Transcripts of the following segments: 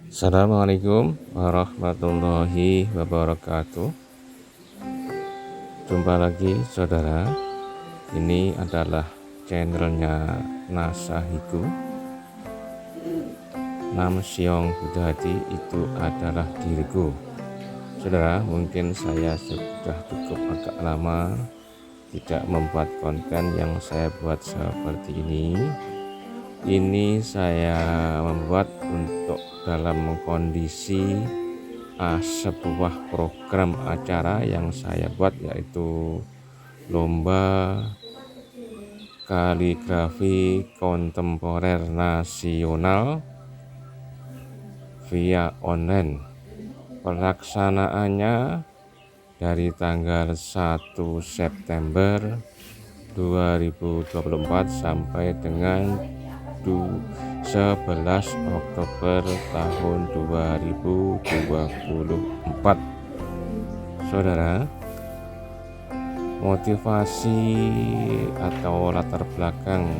Assalamualaikum warahmatullahi wabarakatuh. Jumpa lagi saudara. Ini adalah channelnya Nasahiku. Nam Siong Budhati itu adalah diriku. Saudara, mungkin saya sudah cukup agak lama tidak membuat konten yang saya buat seperti ini. Ini saya membuat untuk dalam kondisi sebuah program acara yang saya buat, yaitu lomba kaligrafi kontemporer nasional via online. Pelaksanaannya dari tanggal 1 September 2024 sampai dengan 11 Oktober tahun 2024. Saudara, motivasi atau latar belakang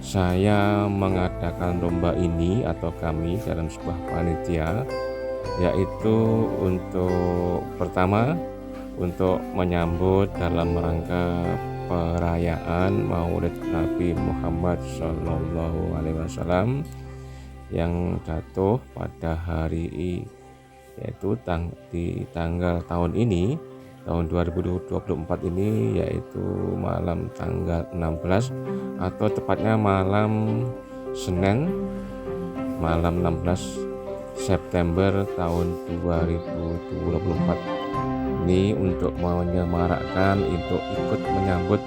saya mengadakan lomba ini atau kami dalam sebuah panitia, yaitu pertama untuk menyambut dalam rangka perayaan Maulid Nabi Muhammad SAW yang jatuh pada hari yaitu di tanggal tahun ini, tahun 2024 ini, yaitu malam tanggal 16 atau tepatnya malam Senin, malam 16 September tahun 2024. Ini untuk menyemarakkan, untuk ikut menyambut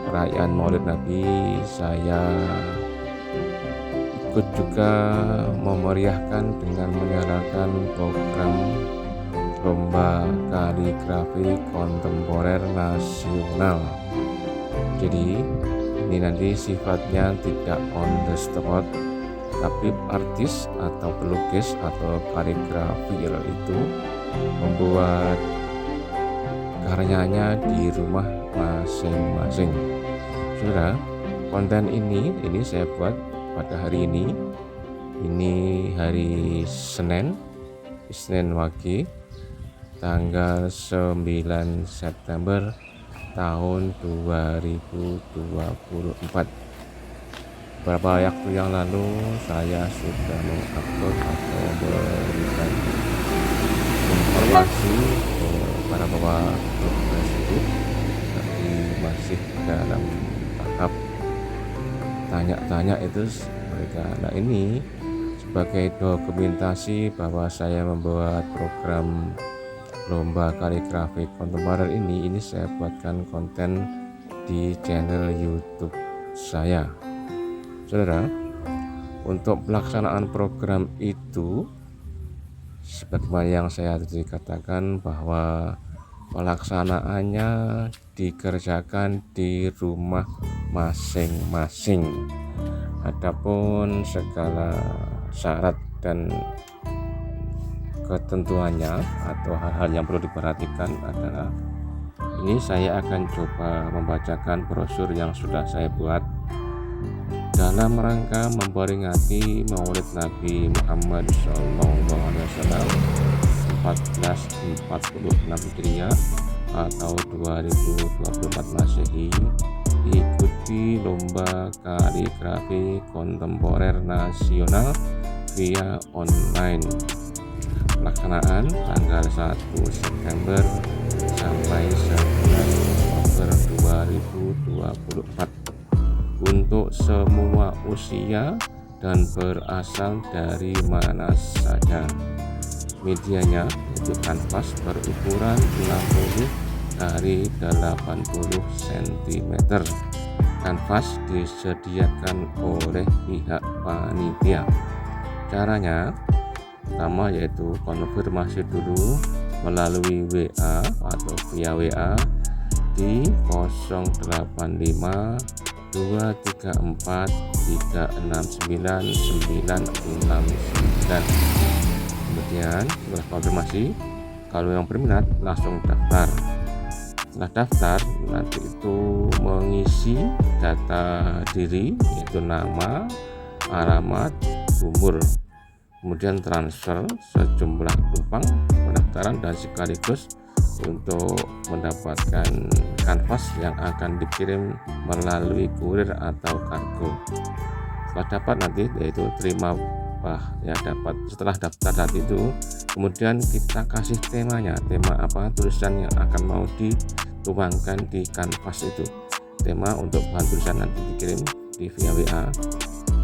perayaan Maulid Nabi. Saya ikut juga memeriahkan dengan menyarankan program lomba kaligrafi kontemporer nasional. Jadi ini nanti sifatnya tidak on the spot, tapi artis atau pelukis atau kaligrafer itu membuat karyanya di rumah masing-masing. Saudara, konten ini saya buat pada hari ini. Ini hari Senin Wage, tanggal 9 September tahun 2024. Beberapa waktu yang lalu saya sudah mengupload atau memberikan informasi kepada bahwa grup tersebut, tapi masih dalam tahap tanya-tanya itu mereka. Nah, ini sebagai dokumentasi bahwa saya membuat program lomba kaligrafi kontemporer ini saya buatkan konten di channel YouTube saya. Saudara, untuk pelaksanaan program itu sebagaimana yang saya tadi katakan bahwa pelaksanaannya dikerjakan di rumah masing-masing. Adapun segala syarat dan ketentuannya atau hal-hal yang perlu diperhatikan adalah ini saya akan coba membacakan brosur yang sudah saya buat dalam rangka memperingati Maulid Nabi Muhammad SAW 1446 Hijriah atau 2024 Masehi. Ikuti lomba kaligrafi kontemporer nasional via online. Pelaksanaan tanggal 1 September sampai 11 Oktober 2024 untuk semua usia dan berasal dari mana saja. Medianya itu kanvas berukuran 60 dari 80 cm. Kanvas disediakan oleh pihak panitia. Caranya pertama yaitu konfirmasi dulu melalui WA atau via WA di 085 234 369 969. Kemudian setelah konfirmasi, kalau yang berminat langsung daftar. Setelah daftar nanti itu mengisi data diri, yaitu nama, alamat, umur. kemudian transfer sejumlah penumpang pendaftaran, dan sekaligus untuk mendapatkan kanvas yang akan dikirim melalui kurir atau kargo. Setelah dapat nanti yaitu terima ya dapat. Setelah daftar tadi itu kemudian kita kasih temanya, tema apa, tulisan yang akan mau dituangkan di kanvas itu, tema untuk bahan tulisan nanti dikirim via WA.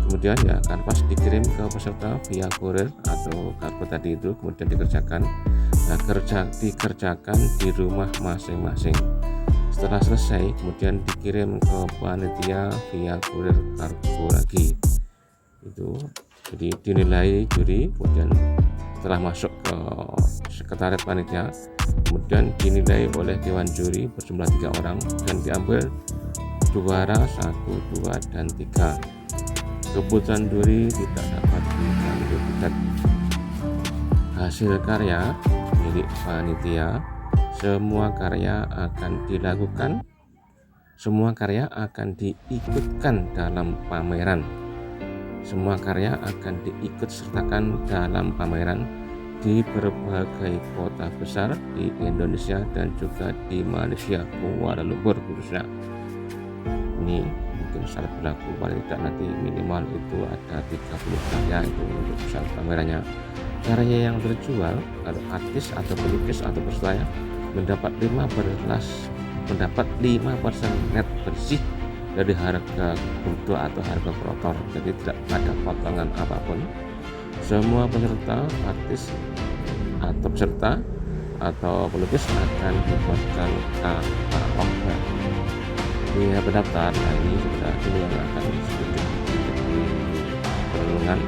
Kemudian ya kanvas dikirim ke peserta via kurir atau kargo tadi itu, kemudian dikerjakan di rumah masing-masing. Setelah selesai kemudian dikirim ke panitia via kurir kargo lagi itu. Jadi dinilai juri, kemudian setelah masuk ke sekretariat panitia kemudian dinilai oleh dewan juri berjumlah 3 orang dan diambil juara 1, 2, dan 3. Keputusan juri tidak dapat dilanjutkan. Hasil karya milik panitia. Semua karya akan diikutkan dalam pameran. Semua karya akan diikut sertakan dalam pameran di berbagai kota besar di Indonesia dan juga di Malaysia, Kuala Lumpur khususnya. Ini mungkin syarat berlaku paling tidak nanti minimal itu ada 30 karya itu untuk besar pamerannya. Karya yang terjual kalau artis atau pelukis atau peserta mendapat 5% net bersih dari harga bruto atau harga kotor, jadi tidak ada potongan apapun. Semua peserta, artis atau peserta atau pelukis akan diberikan katalog. Ini pendaftar, nah ini sudah ini yang akan sedikit perlindungan.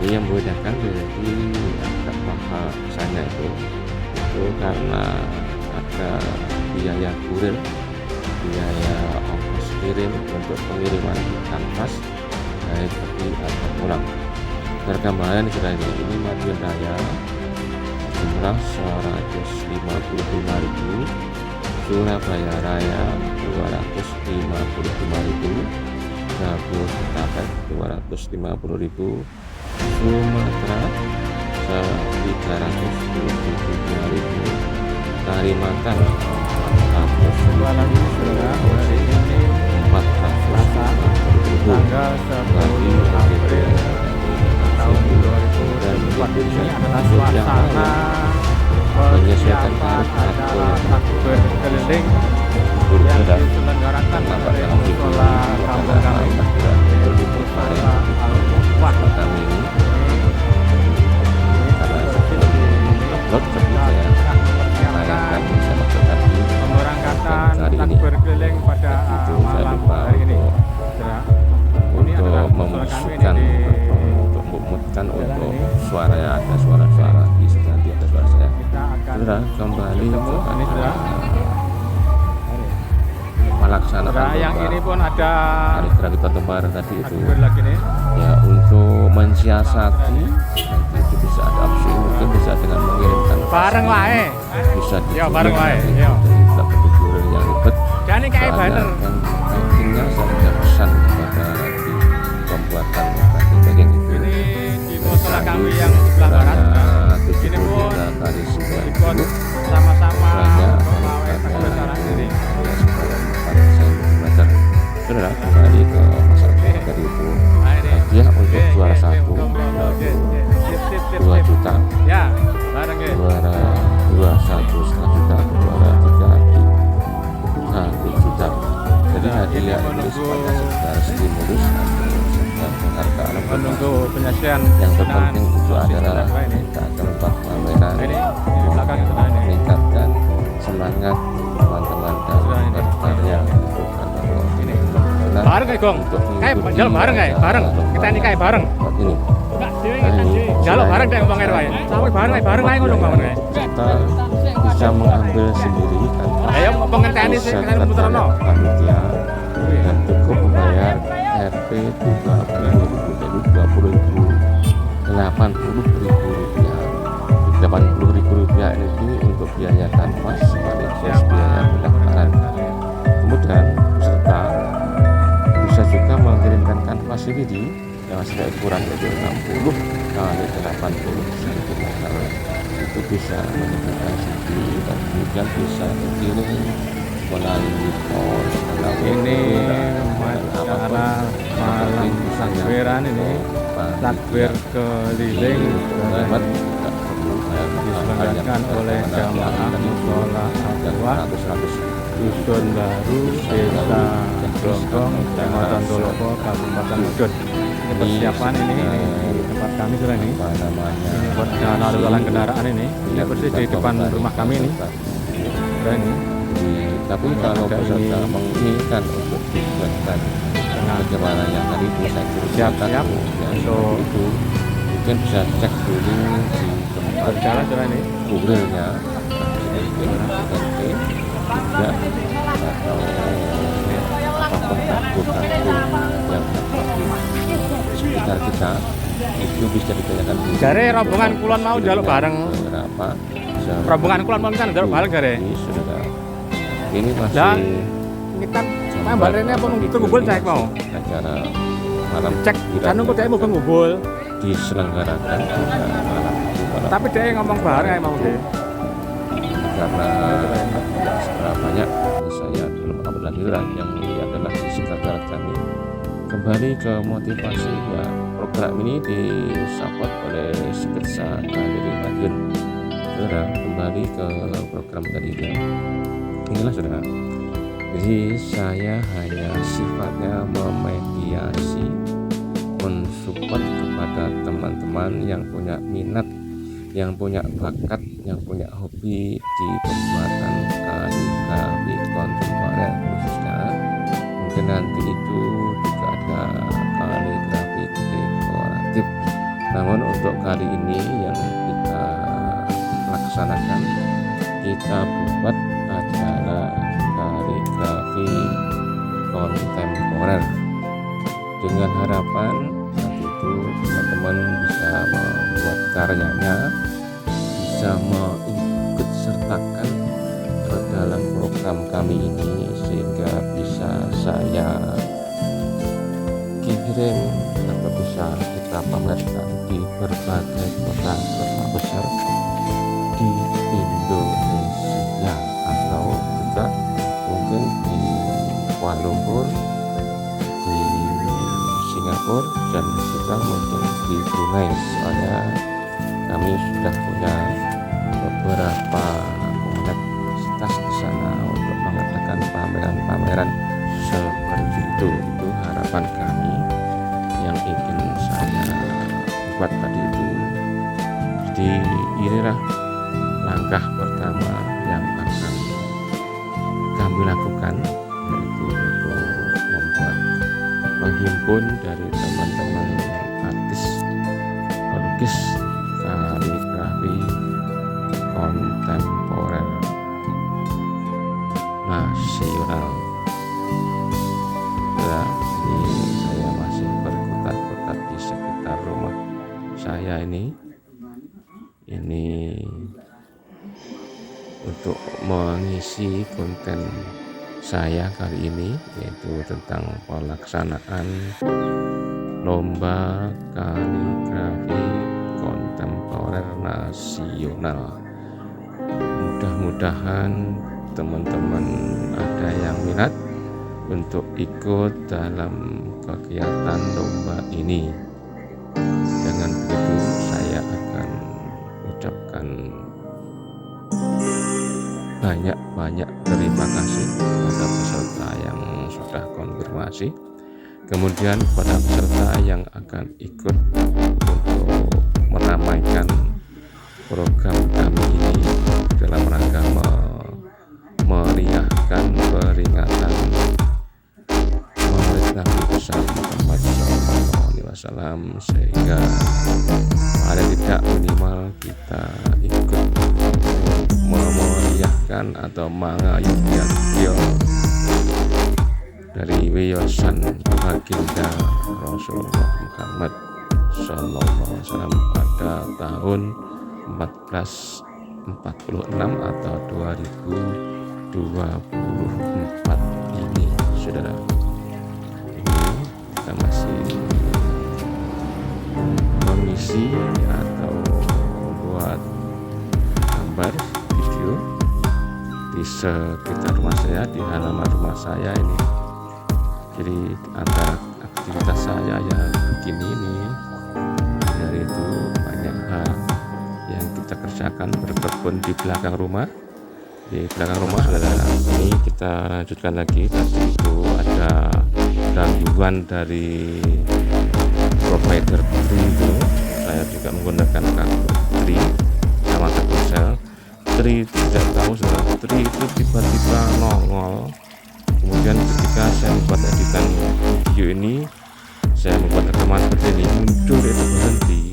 Ini yang membedakan dari agak mahal misalnya itu karena ada biaya kurir, biaya ongkos kirim untuk pengiriman kanvas baik pergi atau pulang. Perkembangan sudah ini Madiun Raya jumlah 155.000, Surabaya Raya 255.000, Jabodetabek 250.000, Sumatera 372.000, Kalimantan 400.000, tanggal 10 April tahun 2024 ini adalah suasana menyesuaikan acara takbir keliling yang diselenggarakan oleh Musola Kampung Kami Musola Al-Mufwah. kami ini karena sebelum upload saya tayangkan bisa masuk tadi pemberangkatan hari ini takbir keliling pada malam hari ini. untuk memutuskan untuk memutkan untuk suara yang ada suara-suara di nanti ada suara saya. Sudah kembali kepada melaksanakan yang ini pun ada hari gerakan Tembara tadi itu lagi nih. Ya, untuk mensiasati nanti itu bisa ada opsi, mungkin bisa dengan mengirimkan bareng wae, bisa ya bareng wae, ya tidak perlu kurir yang ribet. jadi kayak banner packingnya saya sudah pesan kepada di pembuatan packing itu. ini di Musola Kami yang sebelah barat. Ini pun ikut sama-sama mengawal takbir sekarang ini. Saudara, kembali ke masalah dari itu hadiah untuk juara 1 2 juta, ya bareng ya, juara 2 1,5 juta, juara 3 1 juta. Jadi hadiah ini sebagai sekedar stimulus dan penghargaan menunggu penyaksian. yang terpenting itu adalah kita tempat pameran meningkatkan semangat teman-teman dalam berkarya untuk bareng kayak gong, kayak jalan bareng kayak bareng, kita ini kayak bareng. Ini Jalan bareng kayak ngomong air sampai bareng kayak ngono ngomong kayak. Kita bisa mengambil sendiri kan. Ayo pengenteni sih kita muterno. Panitia dan cukup membayar RP 80.000 rupiah ini untuk biaya kanvas sekaligus biaya pendaftaran. Kemudian peserta bisa juga mengirimkan kanvas LCD yang hasilnya ukuran yaitu 60 kali 80 cm itu bisa menyediakan CD dan kemudian bisa dikirim melalui pos Ini acara malam takbiran ini, takbir keliling diselenggarakan oleh jamaah musola Al-Quwah Dusun Baru, Desa Glonggong, Kecamatan Dolopo, Kabupaten Mudun. Ini persiapan ini tempat kami sudah ini. Ini buat lalu lalang kendaraan ini persis di depan rumah kami ini. Sudah ini. Tapi kalau peserta menginginkan untuk dibuatkan bagaimana yang tadi itu saya Siap-siap ya, untuk itu mungkin bisa cek dulu di tempat berjalan sudah ini. kurirnya tidak atau apapun kartu yang di sekitar kita itu bisa ditanyakan dulu. Jare rombongan kulon mau jaluk bareng. Berapa? Rombongan kulon mau kan jaluk bareng jare. Sudah. Ini masih Dan kita balernya apa nunggu ngumpul cek mau. Acara malam Cek kan nunggu dia mau ngumpul. Diselenggarakan pada malam itu. Tapi dia ngomong bareng mau deh. Karena tidak seberapa banyak saya belum upload lagi yang ini adalah disingkat kami kembali ke motivasi ya. Program ini disupport oleh Sketsa dari Madiun. Saudara, kembali ke program tadi ya. Inilah saudara, jadi saya hanya sifatnya memediasi, mensupport kepada teman-teman yang punya minat, yang punya bakat, yang punya hobi di pembuatan kaligrafi kontemporer khususnya. Mungkin nanti itu juga ada kaligrafi dekoratif. Namun untuk kali ini yang kita laksanakan, kita buat adalah kaligrafi kontemporer dengan harapan saat itu teman-teman bisa membuat karyanya, bisa mengikut sertakan ke dalam program kami ini sehingga bisa saya kirim atau bisa kita pamerkan di berbagai kota besar di Indonesia atau juga mungkin di Kuala Lumpur, di Singapura, dan juga mungkin di Brunei. Soalnya kami sudah punya beberapa komunitas di sana untuk mengadakan pameran-pameran seperti itu. Itu harapan kami yang ingin saya buat tadi itu. Jadi inilah langkah pertama yang akan kami lakukan, yaitu untuk membuat menghimpun dari teman-teman artis pelukis kaligrafi kontemporer nasional. Ya, ini saya masih berkutat-kutat di sekitar rumah saya ini untuk mengisi konten saya kali ini, yaitu tentang pelaksanaan lomba kaligrafi kontemporer nasional. Mudah-mudahan teman-teman ada yang minat untuk ikut dalam kegiatan lomba ini. Dengan begitu saya akan ucapkan banyak terima kasih pada peserta yang sudah konfirmasi, kemudian pada peserta yang akan ikut untuk meramaikan program kami ini dalam rangka meriahkan peringatan Maulid Nabi besar Muhammad SAW, sehingga paling tidak minimal kita ikut memeriahkan atau mengayunkan dari wiyosan baginda Rasulullah Muhammad SAW pada tahun 1446 atau 2024 ini, saudara. Ini juga masih mengisi atau membuat gambar video di sekitar rumah saya, di halaman rumah saya ini. Jadi antara aktivitas saya yang begini ini, yaitu banyak hal yang kita kerjakan, berkebun di belakang rumah. Di belakang rumah saudara, ini kita lanjutkan lagi. Tadi itu ada gangguan dari provider itu, saya juga menggunakan kartu Tri sama Telkomsel. Tri itu tidak tahu saudara, Tri itu tiba-tiba nongol. Kemudian ketika saya membuat editan video ini, saya membuat rekaman seperti ini, muncul itu berhenti.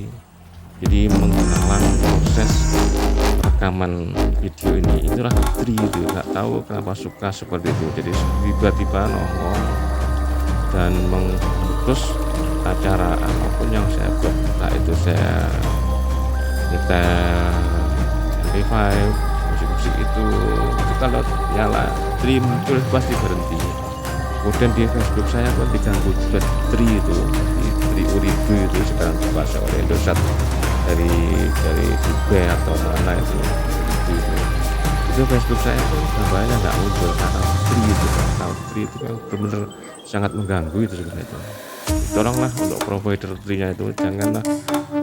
Jadi menghalang proses rekaman video ini. Itulah Tri itu, nggak tahu kenapa suka seperti itu. Jadi tiba-tiba nongol dan memutus acara apapun yang saya buat. Entah itu saya nyetel MP5, musik-musik itu kalau nyala Tri muncul pasti berhenti. Kemudian di Facebook saya pun diganggu juga Tri itu, di Tri Uridu itu sekarang dikuasai oleh Indosat dari Dubai atau mana itu. Itu Facebook saya itu gambarnya nggak muncul karena Tri itu, tahu Tri itu kan benar-benar sangat mengganggu itu sebenarnya itu. Tolonglah untuk provider Tri-nya itu janganlah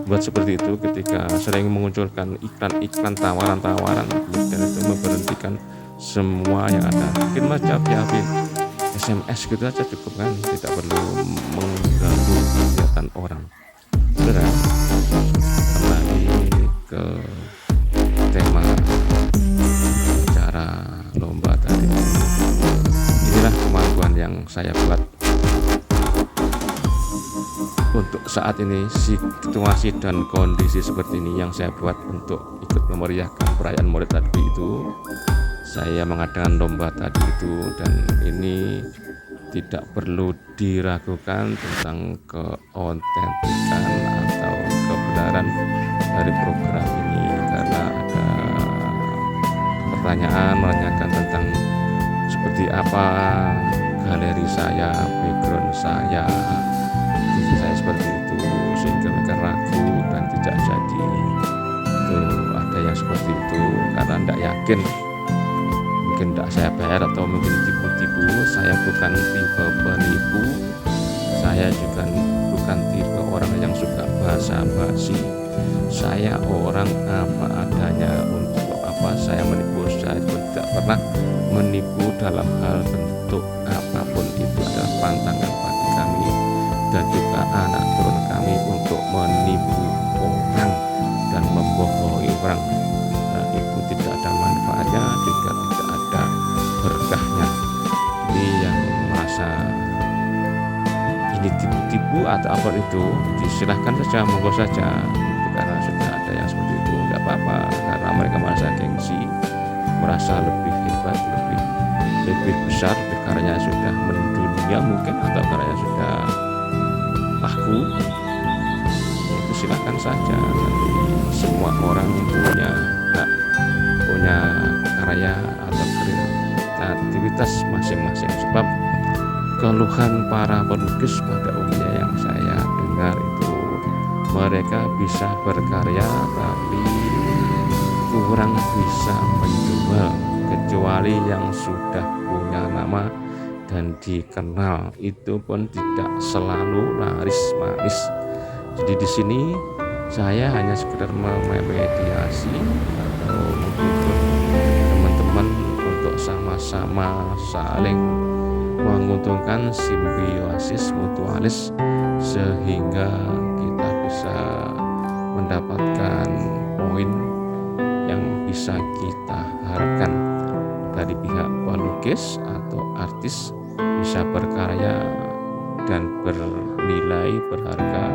buat seperti itu ketika sering mengunculkan iklan-iklan tawaran-tawaran, kemudian itu memberhentikan semua yang ada. Mungkin macam ya SMS gitu aja cukup kan, tidak perlu mengganggu kegiatan orang. Saudara, kembali ke tema acara lomba tadi. Inilah kemampuan yang saya buat untuk saat ini, situasi dan kondisi seperti ini yang saya buat untuk ikut memeriahkan perayaan Maulid tadi itu. Saya mengadakan lomba tadi itu, dan ini tidak perlu diragukan tentang keautentikan atau kebenaran dari program ini, karena ada pertanyaan menanyakan tentang seperti apa galeri saya, background saya seperti itu, sehingga mereka ragu dan tidak jadi. Itu ada yang seperti itu karena tidak yakin, mungkin tidak saya bayar atau mungkin tipu-tipu. Saya bukan tipe penipu, saya juga bukan tipe orang yang suka basa-basi. Saya orang apa adanya. Untuk apa saya menipu? Saya tidak pernah menipu dalam hal bentuk apapun. Itu adalah pantangan bagi kami dan juga anak turun kami untuk menipu orang dan membohongi orang. Nah, itu tidak ada manfaatnya, juga tidak ada berkahnya. Jadi yang merasa ini tipu-tipu atau apa itu, disilahkan saja, monggo saja. Itu karena sudah ada yang seperti itu, nggak apa-apa, karena mereka merasa gengsi, merasa lebih hebat, lebih besar, karyanya sudah mendunia mungkin, atau karyanya sudah laku. Itu silakan saja, nanti semua orang punya hak, punya karya atau kreativitas masing-masing. Sebab keluhan para pelukis pada umumnya yang saya dengar itu, mereka bisa berkarya tapi kurang bisa menjual, kecuali yang sudah punya nama dan dikenal, itu pun tidak selalu laris manis. Jadi di sini saya hanya sekedar memediasi atau mungkin teman-teman untuk sama-sama saling menguntungkan, simbiosis mutualis, sehingga kita bisa mendapatkan poin yang bisa kita harapkan dari pihak pelukis atau artis, bisa berkarya dan bernilai berharga.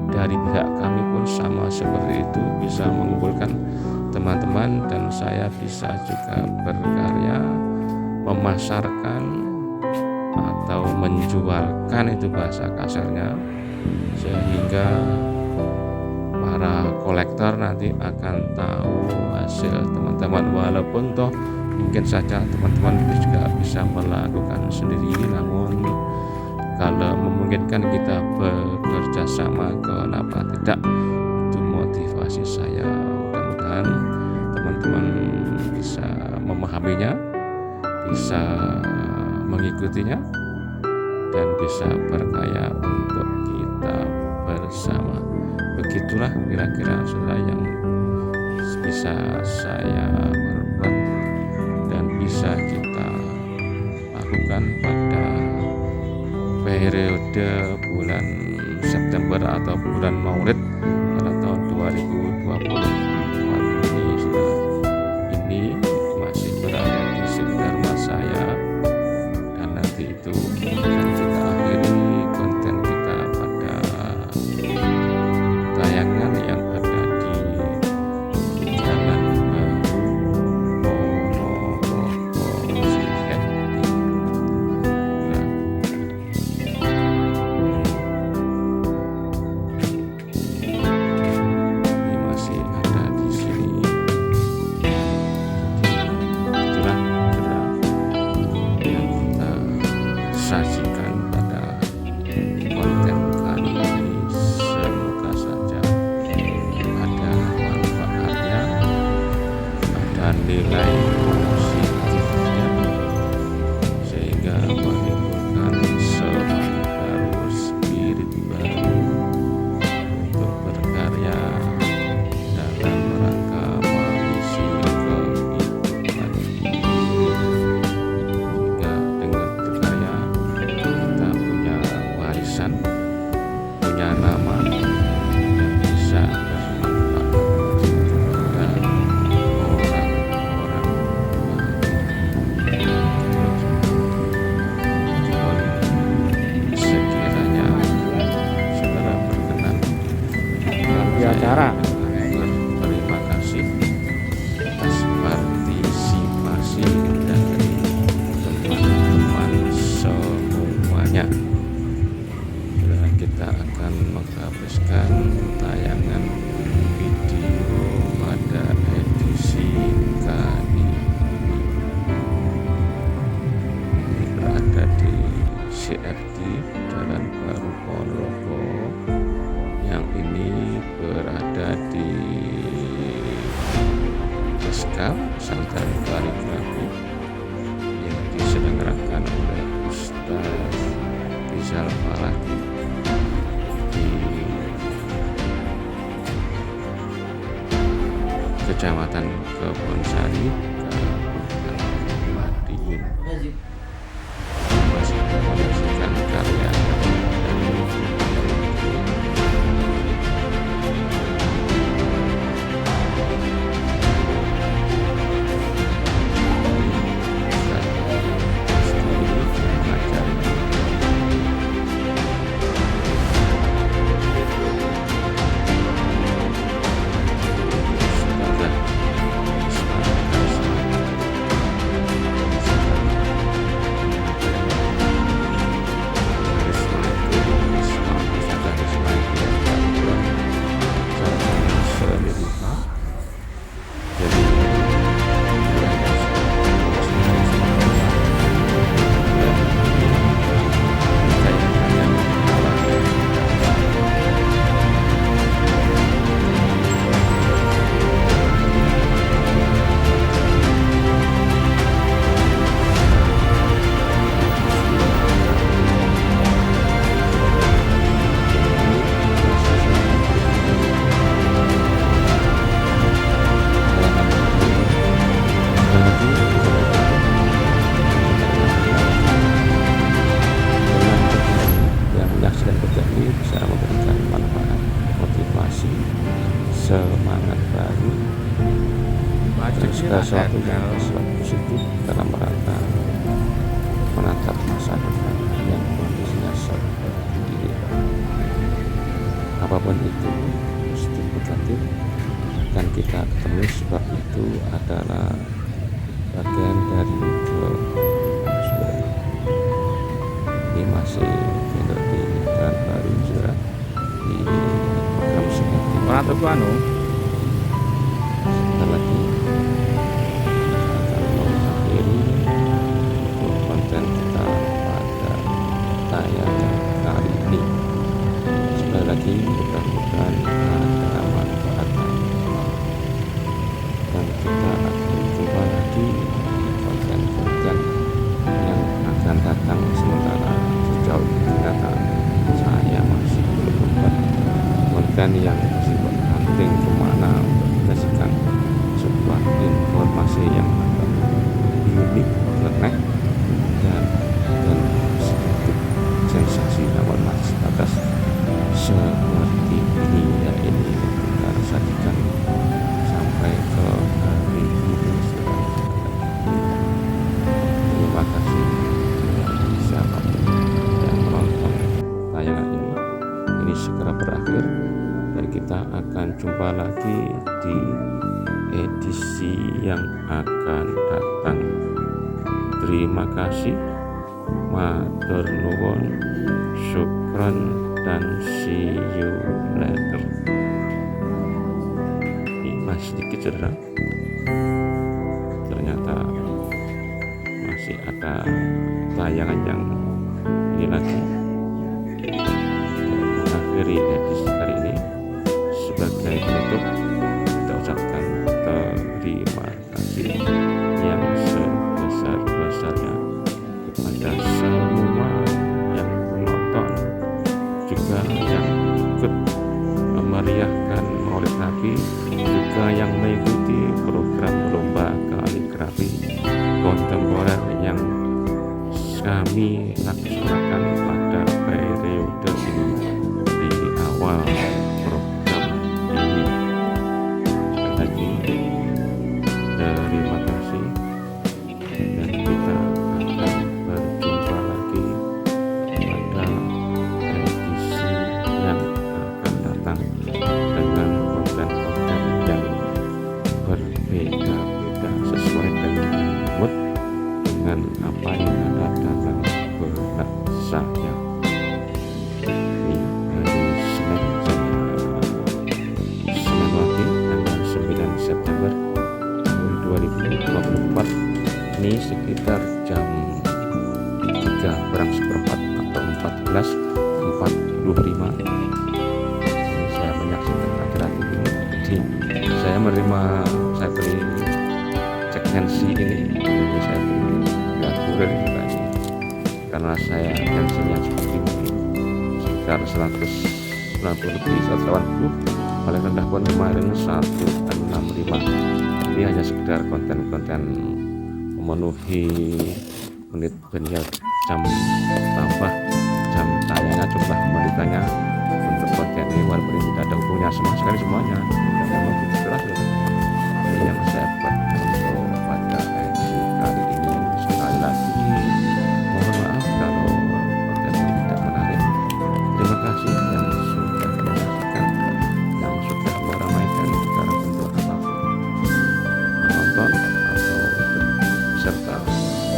Dari pihak kami pun sama seperti itu, bisa mengumpulkan teman-teman, dan saya bisa juga berkarya, memasarkan atau menjualkan, itu bahasa kasarnya, sehingga para kolektor nanti akan tahu hasil teman-teman. Walaupun toh mungkin saja teman-teman juga bisa melakukan sendiri, namun kalau memungkinkan kita bekerja sama, kenapa tidak? Itu motivasi saya. Mudah-mudahan teman-teman bisa memahaminya, bisa mengikutinya, dan bisa berkaya untuk kita bersama. Begitulah kira-kira saudara yang bisa saya berbuat dan bisa kita lakukan pada periode bulan September atau bulan Maulid pada tahun 2024 ini, saudara. Ini masih berada di sekitar rumah saya, dan nanti itu akan kita akhiri konten kita pada tayangan yang ada di Jalan Baru Ponorogo CFD. Nah, ini masih ada di sini. Jadi itulah saudara yang kita sajikan pada konten kali ini. Semoga saja ada manfaatnya, ada nilai positifnya, sehingga menimbulkan semangat baru, spirit baru untuk berkarya dalam rangka mengisi kehidupan ini. Sehingga dengan berkarya kita punya warisan, punya nama, dan bisa bermanfaat kepada orang-orang lain. Mohon sekiranya saudara berkenan, Di acara terima kasih atas partisipasi dari teman-teman semuanya. Dan kita akan menghabiskan tayangan video pada edisi kali ini. Ini berada di CFD Jalan Baru Ponorogo, yang ini berada di SK Pesantren Kaligrafi yang diselenggarakan oleh Ustaz Rizal Falaki di Kecamatan Kebonsari, Kabupaten Madiun. Masih menyaksikan karya semangat baru, segala sesuatu yang positif dalam rangka menatap masa depan yang kondisinya seperti ini. Apapun itu, positif negatif, akan kita ketemu, sebab itu adalah bagian dari hidup. Ini masih tinggal di Jalan Baru, saudara, di Makam Seperti orang tuh anu sebentar lagi akan mengakhiri untuk konten kita pada tayangan yang bersifat penting kemana untuk menyaksikan sebuah informasi yang agak unik, nyeleneh, dan sedikit sensasi, namun masih sebatas seperti ini ya, ini yang kita sajikan sampai ke hari ini. Terima kasih siapapun yang menonton tayangan ini segera berakhir dan kita akan jumpa lagi di edisi yang akan datang. Terima kasih, matur nuwun, syukron, dan see you later. Ini masih sedikit cedera, ternyata masih ada tayangan yang ini lagi. Mengakhiri edisi kali ini, sebagai penutup kita ucapkan terima kasih yang sebesar-besarnya kepada semua yang menonton, juga yang ikut memeriahkan Maulid Nabi, juga yang mengikuti program lomba kaligrafi kontemporer yang kami laksanakan pada periode ini di awal program ini. Sekali lagi terima kasih, dan kita akan berjumpa lagi pada edisi yang akan datang dengan konten-konten yang berbeda-beda sesuai dengan mood, dengan apa yang ada dalam benak saya. Ini hari Senin lagi tanggal 9 September tahun 2024. Ini sekitar jam 3 kurang seperempat atau 14.45. Ini saya menyaksikan acara TV ini. Jadi saya beli cek tensi ini saya beli nggak kurir juga ini, karena saya tensinya seperti ini sekitar 190 lebih, 180, paling rendah pun kemarin 165. Ini hanya sekedar konten-konten memenuhi menit beliau jam tambah jam tayangnya, jumlah menitanya untuk konten ini, walaupun ini tidak ada hubungannya sama sekali semuanya, tidak ada begitu jelas. Ini yang saya buat untuk pada edisi kali ini. Sekali lagi mohon maaf kalau konten ini tidak menarik. Terima kasih yang sudah menyaksikan, yang sudah meramaikan dalam bentuk apapun, menonton atau serta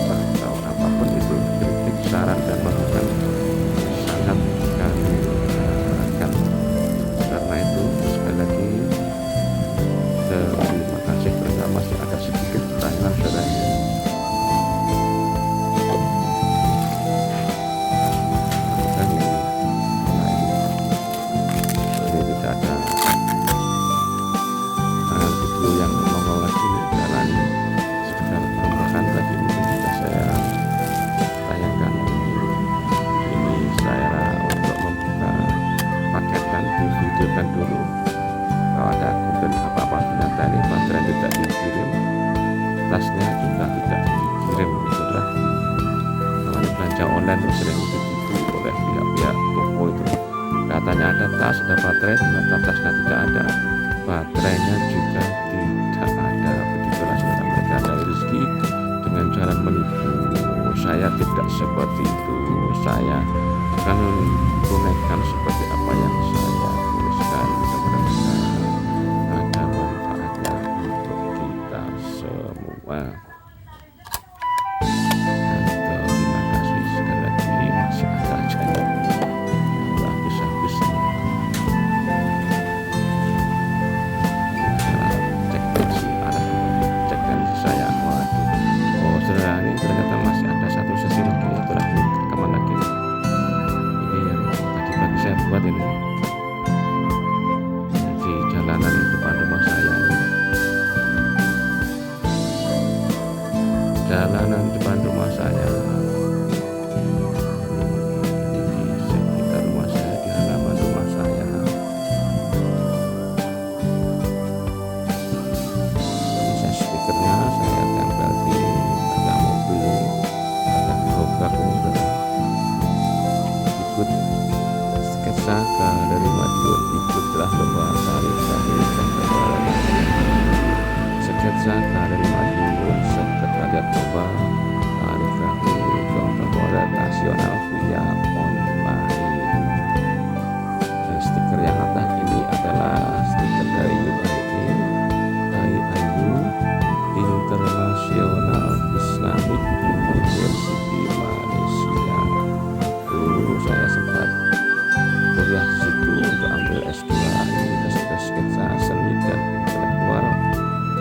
atau apapun itu, kritik, saran, dan masukan sangat kami harapkan. Karena itu sekali lagi terima kasih, ternyata masih ada sedikit pertanyaan saudara. Ini tidak ada video yang nongol lagi, jalan sekedar tambahan tadi mungkin bisa saya tanyakan. Ini saya untuk membuka paketan, divideokan dulu. Kalau ada konten apa-apa, ternyata ini baterai tidak dikirim, tasnya juga tidak dikirim, saudara. Kalau belanja online itu sering ditipu oleh pihak-pihak toko itu. Katanya ada tas, ada baterai, ternyata tasnya tidak ada, baterainya juga tidak ada. Begitulah saudara, mereka ada rezeki dengan jalan menipu. Saya tidak seperti itu. Saya akan tunaikan seperti apa yang saya tuliskan. Mudah-mudahan ada manfaatnya untuk kita semua. Dan terima kasih sekali lagi, masih ada aja yang habis-habisnya. Cek tensi, cek tensi saya. Waduh, oh saudara, ini ternyata masih ada satu sesi lagi, satu lagi rekaman lagi. Ini yang tadi pagi saya buat ini di jalanan depan rumah saya ini. Jalanan depan rumah saya, di sekitar rumah saya, di halaman rumah saya.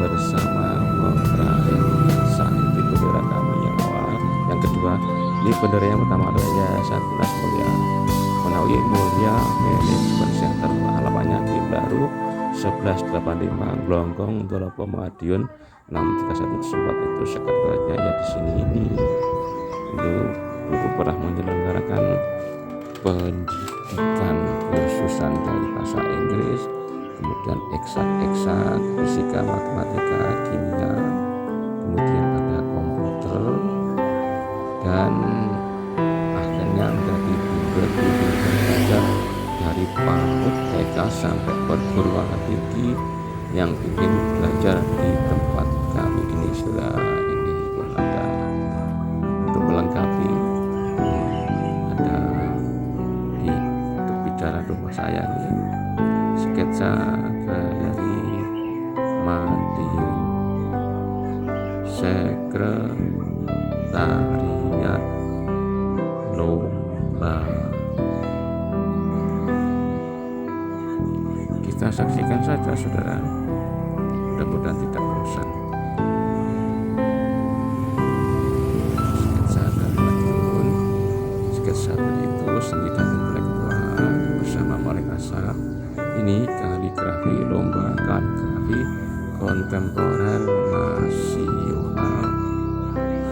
bersama memperhatikan sah. Itu bendera kami yang awal. Yang kedua, ini bendera yang pertama adalah Yayasan Tunas Mulia Menawi Mulia Manajemen Center, alamatnya di Baru 1185 Glonggong Dolopo Madiun 63114. Itu sekretariatnya ya di sini. Ini Ibu pernah menyelenggarakan pendidikan khususan dari bahasa Inggris, kemudian eksak, fisika, matematika, kimia, kemudian ada komputer, dan akhirnya menjadi guru belajar dari PAUD TK sampai perguruan tinggi yang ingin belajar di tempat kami ini. Sudah ini ada untuk melengkapi, ada di untuk bicara rumah saya nih, sketsa galeri Madiun, sekretariat lomba. Kita saksikan saja saudara, mudah-mudahan tidak bosan. Sketsa galeri Madiun, sketsa itu seni dan intelektual bersama Malek Asap. Ini kaligrafi, lomba kaligrafi kontemporer nasional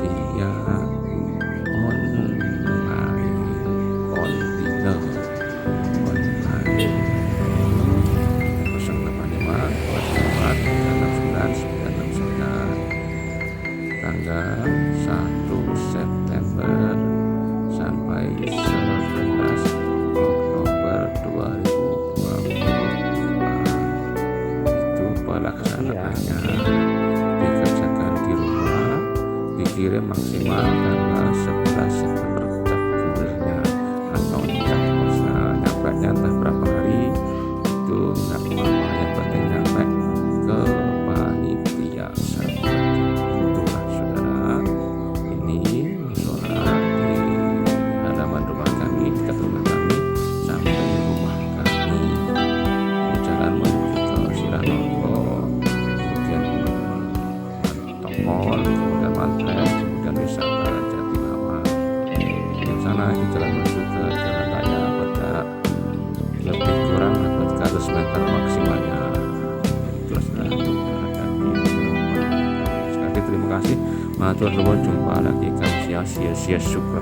via online 085 tanggal 1 September sampai 11 Oktober 2024. Itu pelaksanaannya dikerjakan di rumah, dikirim maksimal tanggal 11 September cap kuliahnya atau cap kosnya. Nyampe entah berapa hari itu nggak apa-apa, yang penting nyampe ke panitia saja. Itulah saudara, ini musola di halaman rumah kami, dekat rumah kami sampai rumah kami. Ini jalan menuju ke Silanoto, kemudian Tongkol, kemudian Mantres, kemudian wisata Jatilawang. Yang sana itu jalan menuju ke jalan raya berjarak lebih kurang 400 meter maksimalnya. Itu sudah ada di rumah. Sekali terima kasih. Matur nuwun, jumpa lagi kami sia-sia syukur.